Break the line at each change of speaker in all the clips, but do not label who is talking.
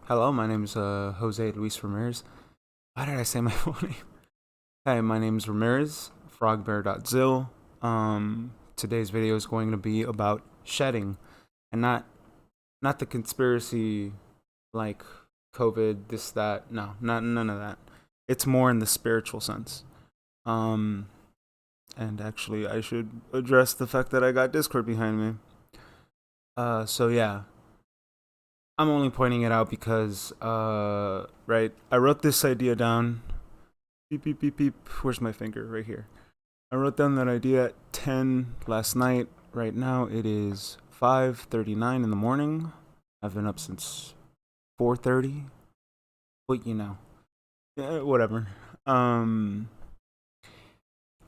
Hello, my name is Jose Luis Ramirez. Why did I say my full name? Hi, my name is Ramirez, FrogBear.zil. Today's video is going to be about shedding, and not the conspiracy like COVID, this, that. No, not none of that. It's more in the spiritual sense. Um, and actually, I should address the fact that I got Discord behind me. So yeah, I'm only pointing it out because, right, I wrote this idea down. Beep, beep, beep, beep. Where's my finger? Right here. I wrote down that idea at 10 last night. Right now it is 5:39 in the morning. I've been up since 4:30. But yeah, whatever. Um,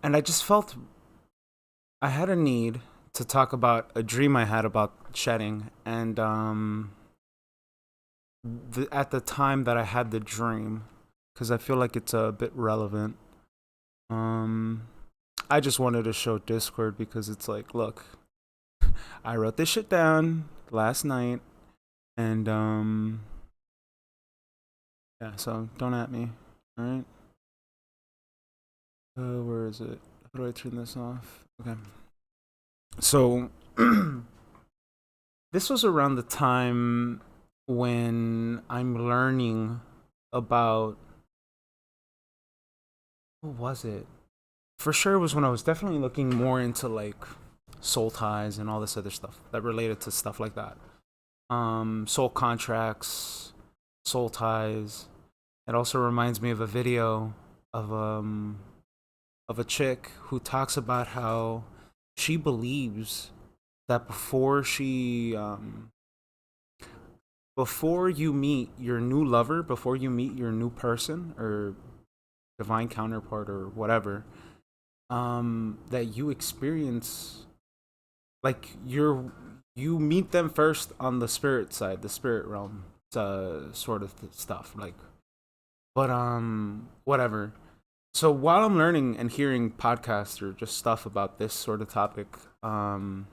and I just felt I had a need to talk about a dream I had about shedding, and at the time that I had the dream, because I feel like it's a bit relevant. Um, I just wanted to show Discord because it's like, look, I wrote this shit down last night, and yeah. So don't at me, all right? Where is it? How do I turn this off? Okay. So this was around the time when I'm learning about what was it? For sure, it was when I was definitely looking more into like soul ties and all this other stuff that related to stuff like that. Soul contracts, soul ties. It also reminds me of a video of um of a chick who talks about how she believes that before you meet your new lover, before you meet your new person or divine counterpart or whatever, that you experience like you meet them first on the spirit side, the spirit realm, sort of stuff. Like, but whatever. So while I'm learning and hearing podcasts or just stuff about this sort of topic, I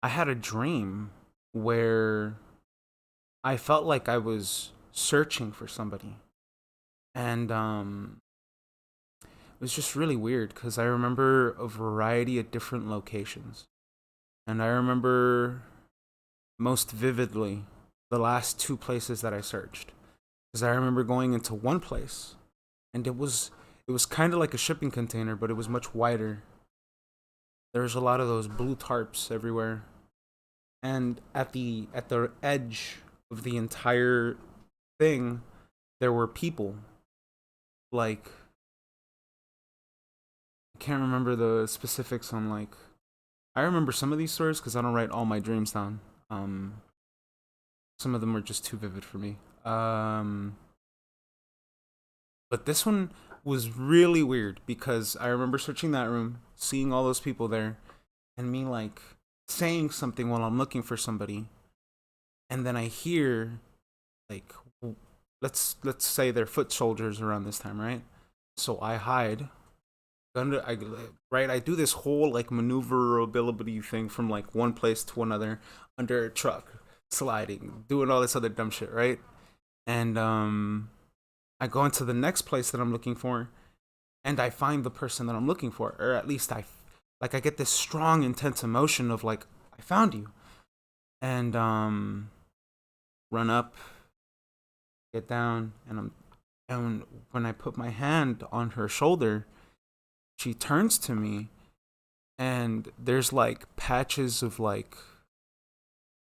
had a dream where I felt like I was searching for somebody, and it was just really weird because I remember a variety of different locations, and I remember most vividly the last two places that I searched, because I remember going into one place, and it was kind of like a shipping container, but it was much wider. There was a lot of those blue tarps everywhere, and at the edge of the entire thing, there were people. Like, I can't remember the specifics on like. I remember some of these stories because I don't write all my dreams down. Um, some of them were just too vivid for me. But this one was really weird because I remember searching that room, seeing all those people there, and me like saying something while I'm looking for somebody, and then I hear like, let's say they're foot soldiers around this time, right? So I hide. Right, I do this whole like maneuverability thing from like one place to another under a truck, sliding, doing all this other dumb shit, right? And I go into the next place that I'm looking for, and I find the person that I'm looking for, or at least I get this strong, intense emotion of like I found you, and run up, get down, and when I put my hand on her shoulder, she turns to me, and there's like patches of like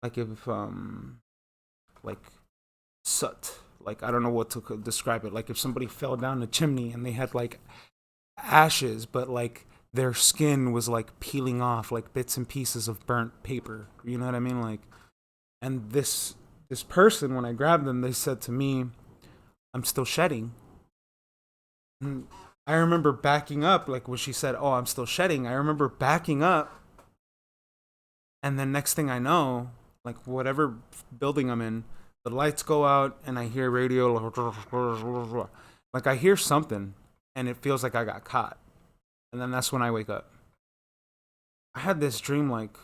if like soot, like I don't know what to describe it, like if somebody fell down a chimney and they had like ashes, but like their skin was like peeling off like bits and pieces of burnt paper, you know what I mean? Like, and this person, when I grabbed them, they said to me, I'm still shedding. And I remember backing up, like when she said, oh, I'm still shedding, I remember backing up, and then next thing I know, like whatever building I'm in, the lights go out and I hear radio, like I hear something, and it feels like I got caught, and then that's when I wake up. I had this dream like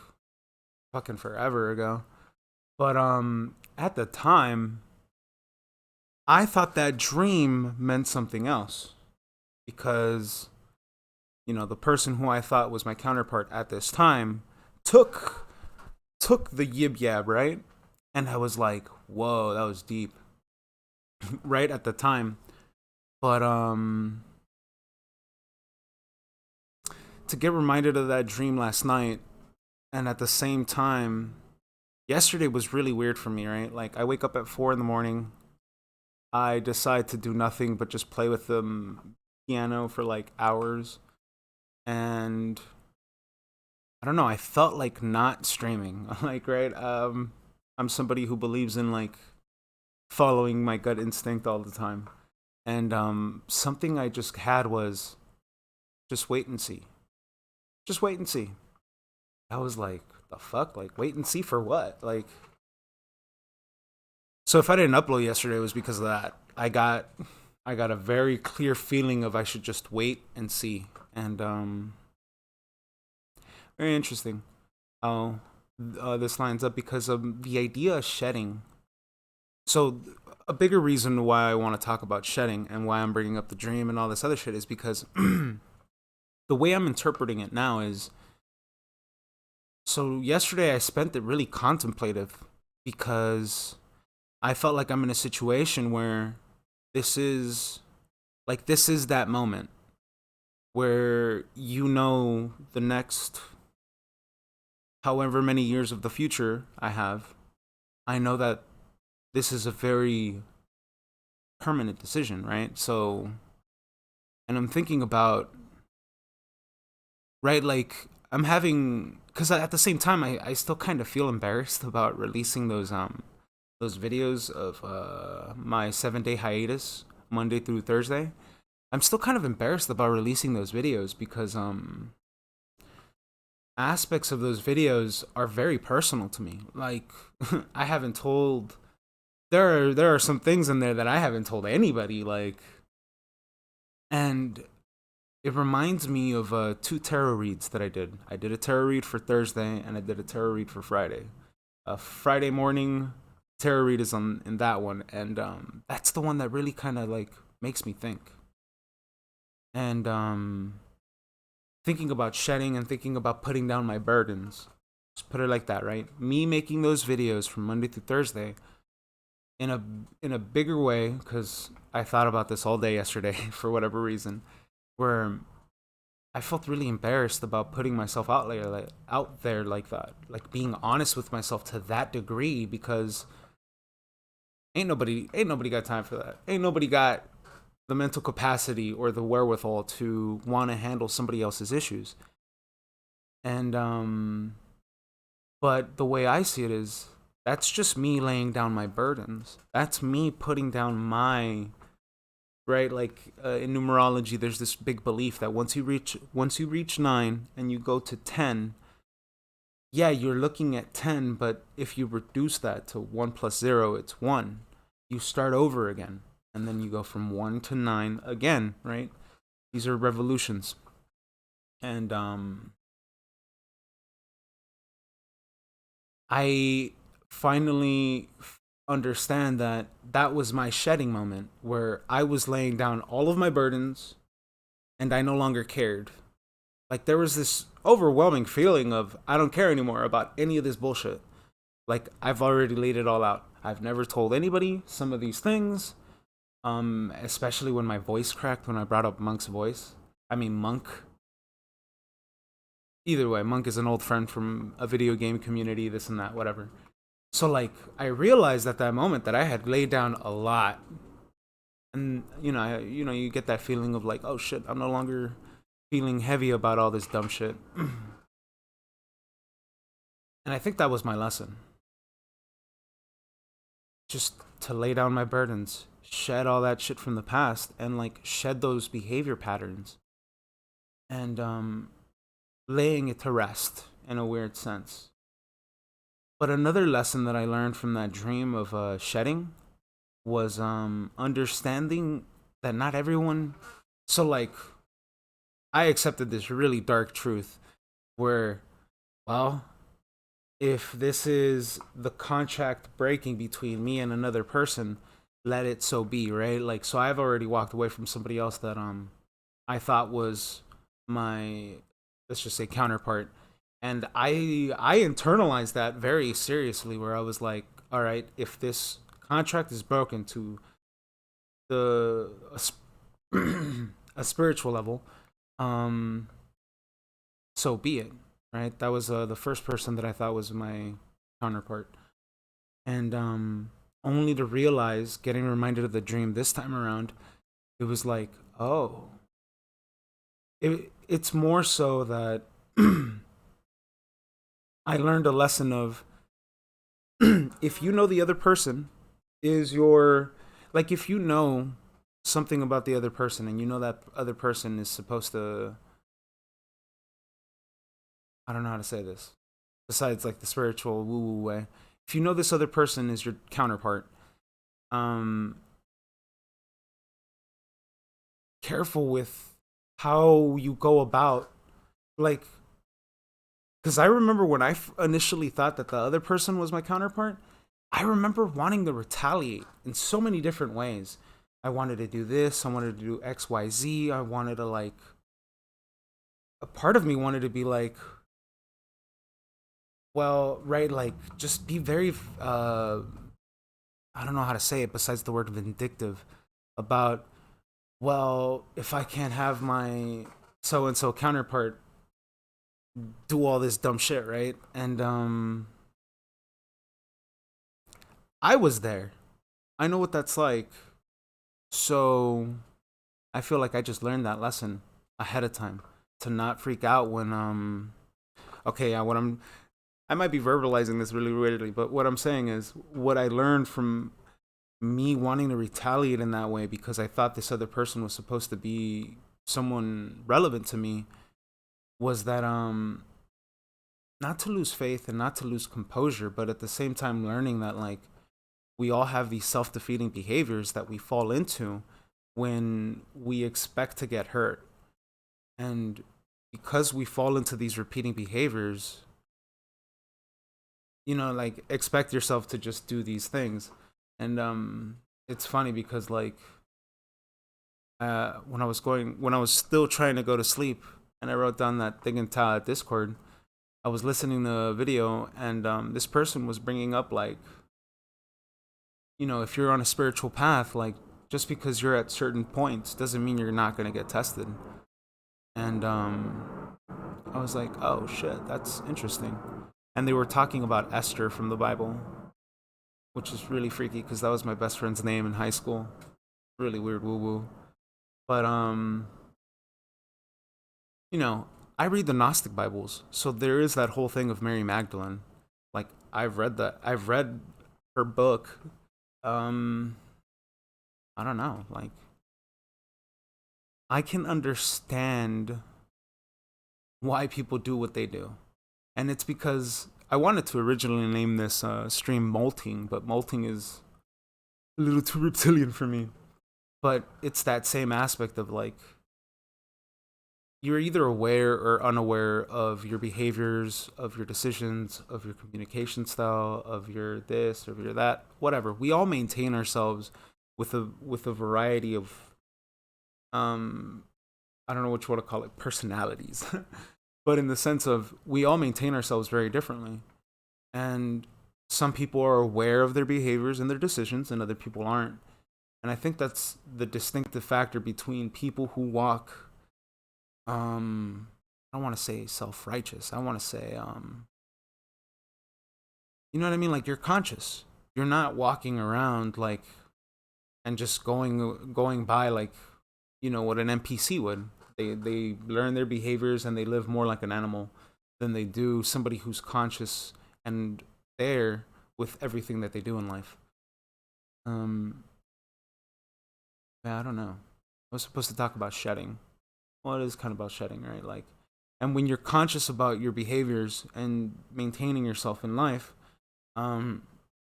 fucking forever ago, but at the time, I thought that dream meant something else because, the person who I thought was my counterpart at this time took took the yib yab, right? And I was like, whoa, that was deep, right at the time. But to get reminded of that dream last night, and at the same time, yesterday was really weird for me, right? Like I wake up at 4 in the morning. I decide to do nothing but just play with the piano for like hours, and I don't know. I felt like not streaming, like right. I'm somebody who believes in like following my gut instinct all the time, and something I just had was just wait and see, just wait and see. I was like, the fuck, like wait and see for what, like. So if I didn't upload yesterday, it was because of that. I got a very clear feeling of I should just wait and see, and very interesting how this lines up because of the idea of shedding. So a bigger reason why I want to talk about shedding and why I'm bringing up the dream and all this other shit is because the way I'm interpreting it now is, so yesterday I spent it really contemplative because I felt like I'm in a situation where this is this is that moment where the next however many years of the future I have, I know that this is a very permanent decision, right? So, and I'm thinking about, right, like I'm having, because at the same time, I still kind of feel embarrassed about releasing those videos of my 7 day hiatus, Monday through Thursday. I'm still kind of embarrassed about releasing those videos because aspects of those videos are very personal to me. Like I haven't told there are some things in there that I haven't told anybody, like, and it reminds me of two tarot reads that I did. I did a tarot read for Thursday and I did a tarot read for Friday. Friday morning tarot read is on in that one, and that's the one that really kind of like makes me think. And thinking about shedding and thinking about putting down my burdens. Just put it like that, right? Me making those videos from Monday through Thursday in a bigger way, because I thought about this all day yesterday for whatever reason, where I felt really embarrassed about putting myself out there like that, like being honest with myself to that degree, because ain't nobody got time for that. Ain't nobody got the mental capacity or the wherewithal to want to handle somebody else's issues. And but the way I see it is, that's just me laying down my burdens. That's me putting down my, right, like in numerology there's this big belief that once you reach 9 and you go to 10, yeah, you're looking at 10, but if you reduce that to 1 plus 0, it's 1. You start over again, and then you go from 1 to 9 again, right? These are revolutions. And I finally understand that that was my shedding moment where I was laying down all of my burdens and I no longer cared. Like there was this overwhelming feeling of I don't care anymore about any of this bullshit. Like I've already laid it all out. I've never told anybody some of these things. Especially when my voice cracked when I brought up Monk's voice. I mean Monk. Either way, Monk is an old friend from a video game community, this and that, whatever. So like I realized at that moment that I had laid down a lot. And you get that feeling of like, oh shit, I'm no longer feeling heavy about all this dumb shit. And I think that was my lesson. Just to lay down my burdens, shed all that shit from the past, and like shed those behavior patterns, and laying it to rest in a weird sense. But another lesson that I learned from that dream of shedding was understanding that not everyone. So like, I accepted this really dark truth where, well, if this is the contract breaking between me and another person, let it so be, right? Like, so I've already walked away from somebody else that I thought was my, let's just say, counterpart, and I internalized that very seriously, where I was like, all right, if this contract is broken to the a spiritual level, um so be it, right? That was the first person that I thought was my counterpart, and only to realize, getting reminded of the dream this time around, it was like, oh, it's more so that I learned a lesson of, if you know the other person is your, like, if you know something about the other person and you know that other person is supposed to, I don't know how to say this besides like the spiritual woo woo way. If you know this other person is your counterpart, um careful with how you go about, like, cuz I remember when initially thought that the other person was my counterpart, I remember wanting to retaliate in so many different ways. I wanted to do this, I wanted to do XYZ, I wanted to, like, a part of me wanted to be like, well, right, like, just be very I don't know how to say it besides the word vindictive about, well, if I can't have my so and so counterpart do all this dumb shit, right? And I was there. I know what that's like. So I feel like I just learned that lesson ahead of time, to not freak out when okay, yeah, I might be verbalizing this really weirdly, but what I'm saying is what I learned from me wanting to retaliate in that way because I thought this other person was supposed to be someone relevant to me, was that not to lose faith and not to lose composure, but at the same time learning that, like, we all have these self-defeating behaviors that we fall into when we expect to get hurt. And because we fall into these repeating behaviors, like, expect yourself to just do these things. And it's funny because, like, when I was still trying to go to sleep, and I wrote down that thing in Discord, I was listening to a video, and this person was bringing up, like, if you're on a spiritual path, like, just because you're at certain points doesn't mean you're not going to get tested. And I was like, oh shit, that's interesting. And they were talking about Esther from the Bible, which is really freaky because that was my best friend's name in high school. Really weird woo woo. But you know, I read the Gnostic Bibles, so there is that whole thing of Mary Magdalene. Like, I've read that. I've read her book. Um, I don't know. Like, I can understand why people do what they do, and it's because I wanted to originally name this stream "Molting," but molting is a little too reptilian for me. But it's that same aspect of, like, you're either aware or unaware of your behaviors, of your decisions, of your communication style, of your this, of your that, whatever. We all maintain ourselves with a variety of um I don't know what you want to call it, personalities. But in the sense of, we all maintain ourselves very differently. And some people are aware of their behaviors and their decisions and other people aren't. And I think that's the distinctive factor between people who walk, I don't want to say self-righteous. I want to say, you know what I mean? Like, you're conscious. You're not walking around, like, and just going by, like, what an NPC would. They learn their behaviors and they live more like an animal than they do somebody who's conscious and there with everything that they do in life. Um, yeah, I don't know. I was supposed to talk about shedding. Well, it is kind of about shedding, right? Like, and when you're conscious about your behaviors and maintaining yourself in life, um,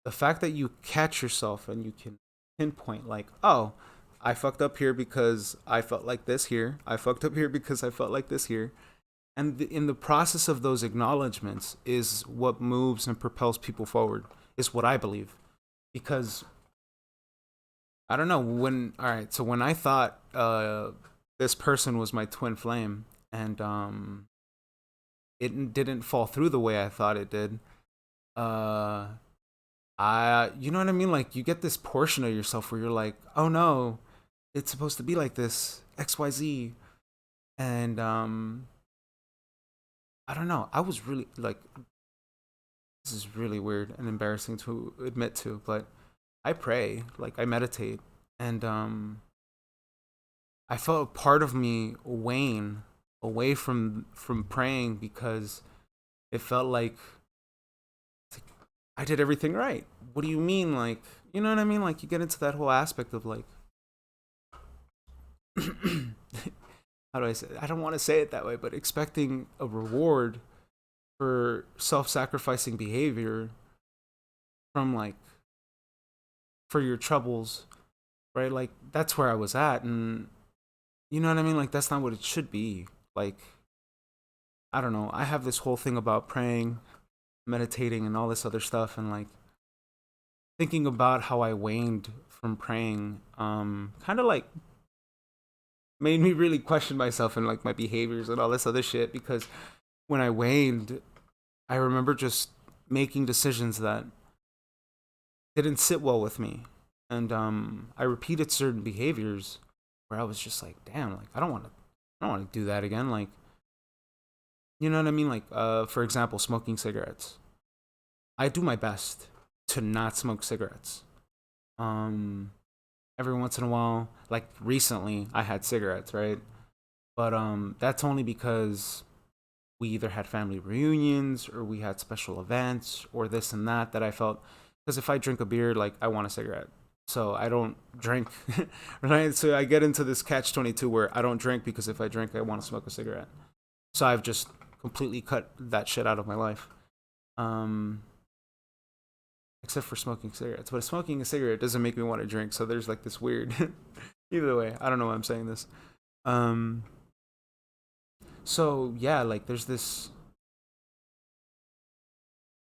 the fact that you catch yourself and you can pinpoint, like, oh, I fucked up here because I felt like this here. I fucked up here because I felt like this here. And in the process of those acknowledgments is what moves and propels people forward, is what I believe. Because I don't know, when all right, so when I thought this person was my twin flame, and it didn't fall through the way I thought it did, uh I you know what I mean? Like, you get this portion of yourself where you're like, "Oh no, it's supposed to be like this, XYZ." And I don't know. I was really like, this is really weird and embarrassing to admit to, but I pray, like I meditate, and I felt a part of me wane away from praying because it felt like I did everything right. What do you mean? Like, you know what I mean? Like, you get into that whole aspect of like, how do I say it? I don't want to say it that way, but expecting a reward for self-sacrificing behavior from like, for your troubles, right? Like, that's where I was at, and you know what I mean? Like, that's not what it should be. Like, I don't know. I have this whole thing about praying, meditating, and all this other stuff, and like thinking about how I waned from praying, kind of like made me really question myself and like my behaviors and all this other shit. Because when I waned, I remember just making decisions that didn't sit well with me, and I repeated certain behaviors where I was just like, damn, like I don't want to do that again. Like, you know what I mean? Like, for example, smoking cigarettes. I do my best to not smoke cigarettes. Um, every once in a while, like recently, I had cigarettes, right? But that's only because we either had family reunions or we had special events or this and that that I felt. Because if I drink a beer, like I want a cigarette. So I don't drink, right? So I get into this catch 22 where I don't drink because if I drink, I want to smoke a cigarette. So I've just completely cut that shit out of my life. Um, except for smoking cigarettes. But smoking a cigarette doesn't make me want to drink. So there's like this weird. Either way, I don't know why I'm saying this. Um, so yeah, like there's this.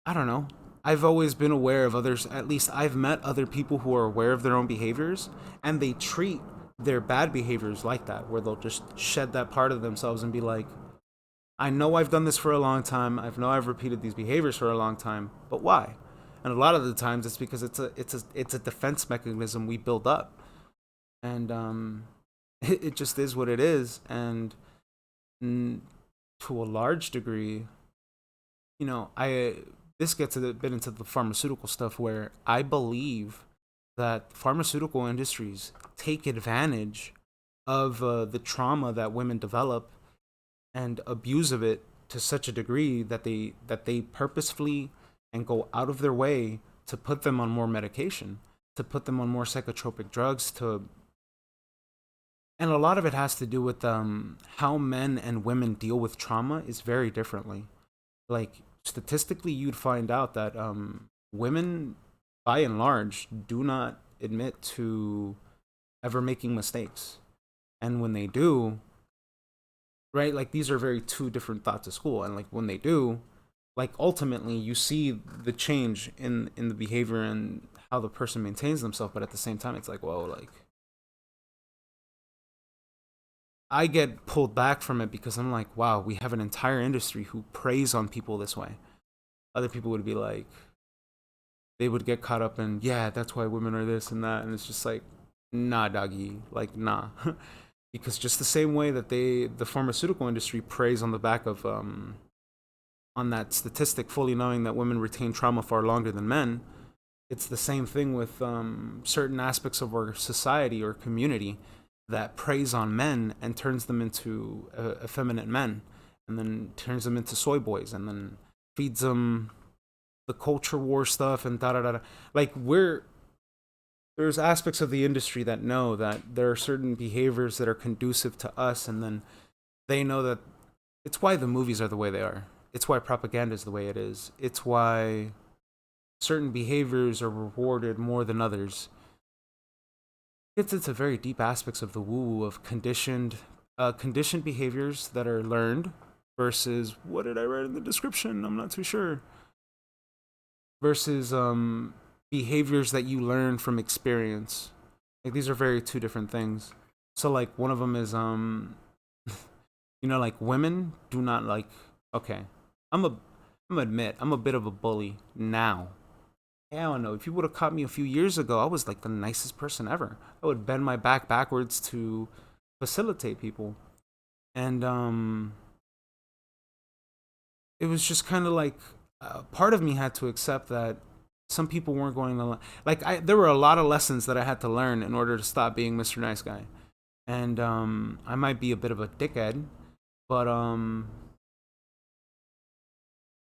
I don't know. I've always been aware of others. At least I've met other people who are aware of their own behaviors, and they treat their bad behaviors like that, where they'll just shed that part of themselves and be like, I know I've done this for a long time. I know I've repeated these behaviors for a long time, but why? And a lot of the times it's because it's a defense mechanism we build up, and it just is what it is. And mm, to a large degree, I this gets a bit into the pharmaceutical stuff where I believe that pharmaceutical industries take advantage of the trauma that women develop and abuse of it to such a degree that they purposefully and go out of their way to put them on more medication, to put them on more psychotropic drugs, to and a lot of it has to do with how men and women deal with trauma is very differently. Like, statistically, you'd find out that women, by and large, do not admit to ever making mistakes, and when they do, right, like these are very two different thoughts of school, and like when they do, like ultimately you see the change in the behavior and how the person maintains themselves, but at the same time it's like, whoa, like I get pulled back from it because I'm like, wow, we have an entire industry who preys on people this way. Other people would be like, they would get caught up in, yeah, that's why women are this and that, and it's just like, nah, doggy, like nah. Because just the same way that the pharmaceutical industry preys on the back of on that statistic, fully knowing that women retain trauma far longer than men, it's the same thing with certain aspects of our society or community that preys on men and turns them into effeminate men, and then turns them into soy boys, and then feeds them the culture war stuff and da da da. Like, there's aspects of the industry that know that there are certain behaviors that are conducive to us, and then they know that it's why the movies are the way they are. It's why propaganda is the way it is. It's why certain behaviors are rewarded more than others. Gets into very deep aspects of the woo of conditioned behaviors that are learned, versus what did I write in the description? I'm not too sure. Versus behaviors that you learn from experience. Like these are very two different things. So like one of them is like women do not like. Okay, I'm gonna admit I'm a bit of a bully now. Hell no. If you would have caught me a few years ago, I was like the nicest person ever. I would bend my back backwards to facilitate people. And it was just kind of like part of me had to accept that some people weren't going to there were a lot of lessons that I had to learn in order to stop being Mr. Nice Guy. And I might be a bit of a dickhead, but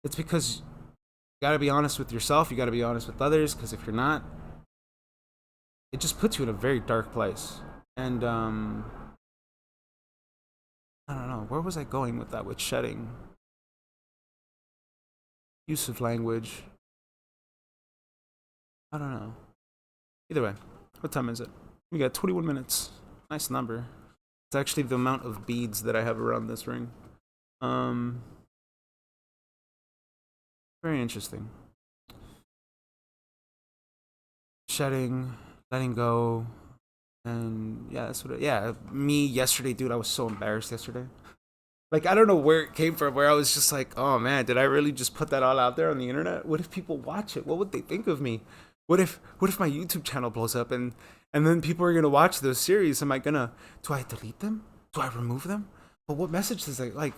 it's because you got to be honest with yourself, you got to be honest with others, because if you're not, it just puts you in a very dark place. And I don't know, where was I going with that, with shedding? Use of language. I don't know. Either way, what time is it? We got 21 minutes. Nice number. It's actually the amount of beads that I have around this ring. Very interesting. Shedding, letting go, and yeah, that's what. Me yesterday, dude. I was so embarrassed yesterday. Like I don't know where it came from. Where I was just like, oh man, did I really just put that all out there on the internet? What if people watch it? What would they think of me? What if my YouTube channel blows up and then people are gonna watch those series? Do I delete them? Do I remove them? But what message does like?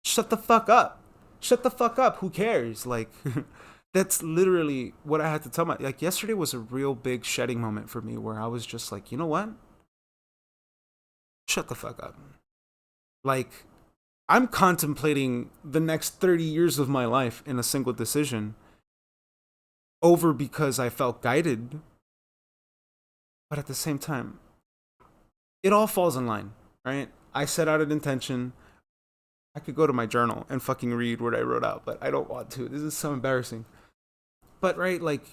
Shut the fuck up. Shut the fuck up. Who cares? Like, that's literally what I had to tell yesterday was a real big shedding moment for me where I was just like, you know what? Shut the fuck up. Like, I'm contemplating the next 30 years of my life in a single decision over because I felt guided. But at the same time, it all falls in line, right? I set out an intention. I could go to my journal and fucking read what I wrote out, but I don't want to. This is so embarrassing. But, right, like,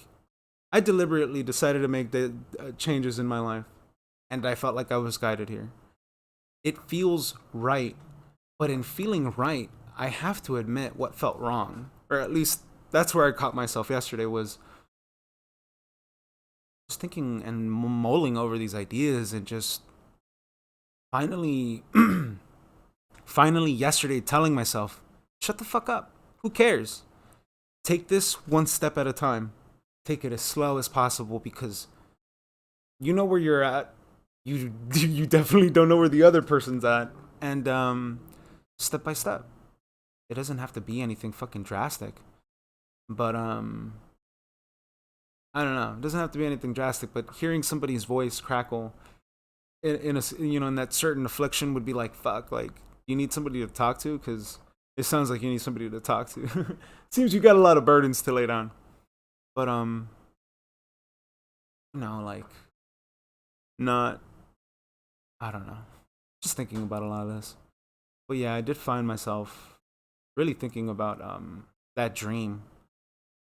I deliberately decided to make the changes in my life, and I felt like I was guided here. It feels right, but in feeling right, I have to admit what felt wrong. Or at least that's where I caught myself yesterday, was just thinking and mulling over these ideas and just finally yesterday telling myself, shut the fuck up. Who cares? Take this one step at a time. Take it as slow as possible because you know where you're at. You definitely don't know where the other person's at. And step by step. It doesn't have to be anything fucking drastic. But I don't know. It doesn't have to be anything drastic, but hearing somebody's voice crackle in a in that certain affliction would be like, fuck, like you need somebody to talk to, because it sounds like you need somebody to talk to. Seems you got a lot of burdens to lay down. But like not, I don't know. Just thinking about a lot of this. But yeah, I did find myself really thinking about that dream,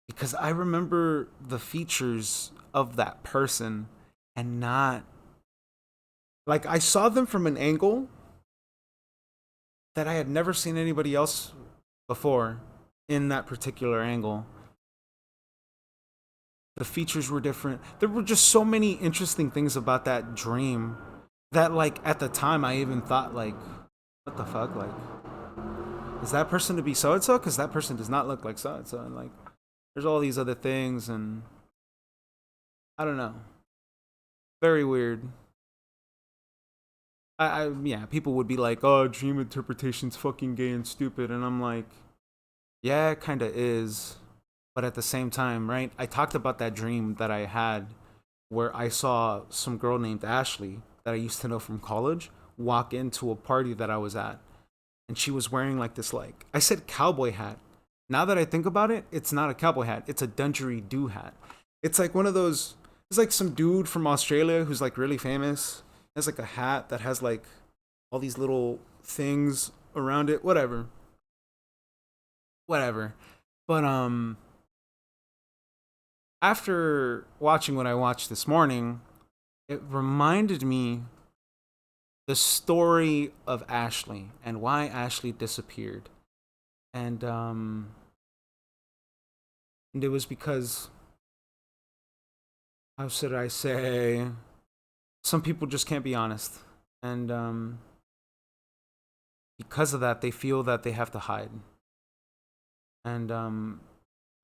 because I remember the features of that person and not, like, I saw them from an angle that I had never seen anybody else before in that particular angle. The features were different. There were just so many interesting things about that dream that, like, at the time I even thought, like, what the fuck? Like, is that person to be so-and-so? Because that person does not look like so-and-so. And, like, there's all these other things, and I don't know. Very weird. Yeah, people would be like, oh, dream interpretation's fucking gay and stupid. And I'm like, yeah, it kind of is. But at the same time, right? I talked about that dream that I had where I saw some girl named Ashley that I used to know from college walk into a party that I was at. And she was wearing like this, like, I said cowboy hat. Now that I think about it, it's not a cowboy hat. It's a didgeridoo hat. It's like one of those, it's like some dude from Australia who's like really famous. Has like a hat that has like all these little things around it. Whatever. But after watching what I watched this morning, it reminded me the story of Ashley and why Ashley disappeared. And and it was because, how should I say, some people just can't be honest, and because of that, they feel that they have to hide. And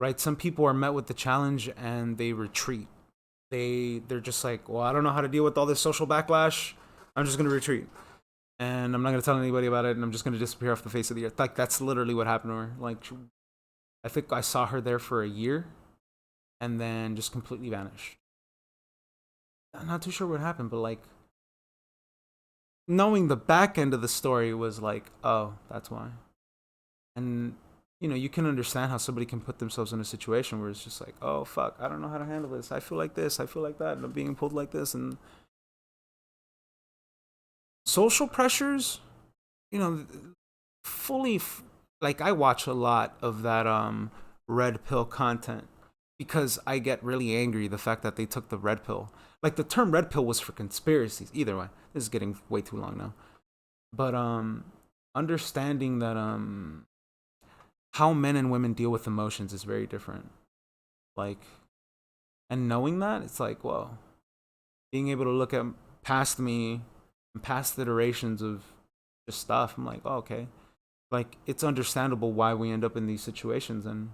right, some people are met with the challenge and they retreat. They're just like, well, I don't know how to deal with all this social backlash. I'm just gonna retreat, and I'm not gonna tell anybody about it, and I'm just gonna disappear off the face of the earth. Like, that's literally what happened to her. Like, I think I saw her there for a year, and then just completely vanished. I'm not too sure what happened, but like, knowing the back end of the story was like, oh, that's why. And you can understand how somebody can put themselves in a situation where it's just like, oh fuck, I don't know how to handle this. I feel like this, I feel like that, and I'm being pulled like this. And social pressures, you know, fully like, I watch a lot of that red pill content because I get really angry the fact that they took the red pill. Like, the term red pill was for conspiracies. Either way, this is getting way too long now. But understanding that how men and women deal with emotions is very different. Like, and knowing that, it's like, whoa, being able to look at past me and past iterations of just stuff. I'm like, oh, okay. Like, it's understandable why we end up in these situations. And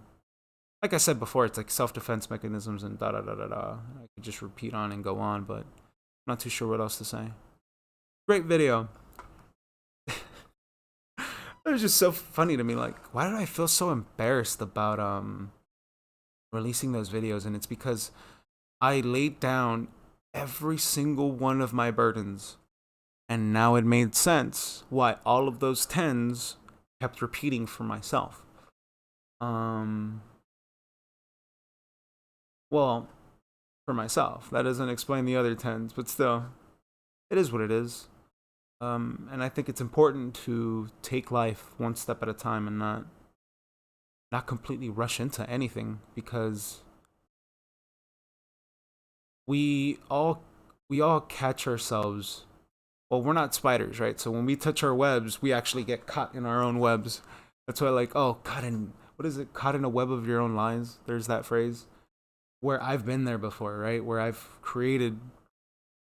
like I said before, it's like self-defense mechanisms and da da da da da. I could just repeat on and go on, but I'm not too sure what else to say. Great video. It was just so funny to me. Like, why did I feel so embarrassed about releasing those videos? And it's because I laid down every single one of my burdens, and now it made sense why all of those tens kept repeating for myself. Well, for myself. That doesn't explain the other tens, but still, it is what it is. And I think it's important to take life one step at a time and not completely rush into anything, because we all catch ourselves. Well, we're not spiders, right? So when we touch our webs, we actually get caught in our own webs. That's why, like, oh, caught in, what is it? Caught in a web of your own lies. There's that phrase. Where I've been there before, right? Where I've created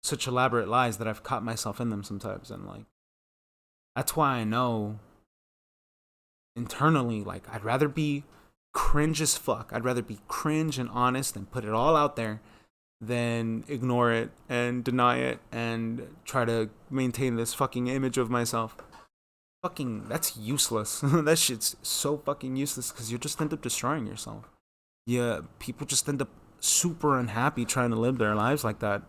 such elaborate lies that I've caught myself in them sometimes. And like, that's why I know internally, like, I'd rather be cringe as fuck. I'd rather be cringe and honest and put it all out there than ignore it and deny it and try to maintain this fucking image of myself. Fucking, that's useless. That shit's so fucking useless, because you just end up destroying yourself. Yeah, people just end up super unhappy trying to live their lives like that,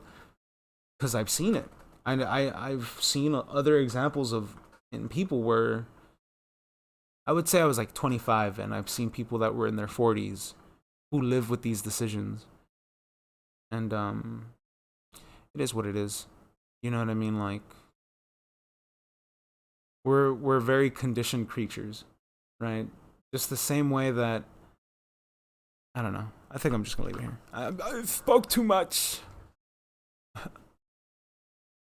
because I've seen it. I've seen other examples of in people where I would say I was like 25, and I've seen people that were in their 40s who live with these decisions. And it is what it is. You know what I mean? Like, we're very conditioned creatures, right? Just the same way that, I don't know. I think I'm just gonna leave it here. I spoke too much.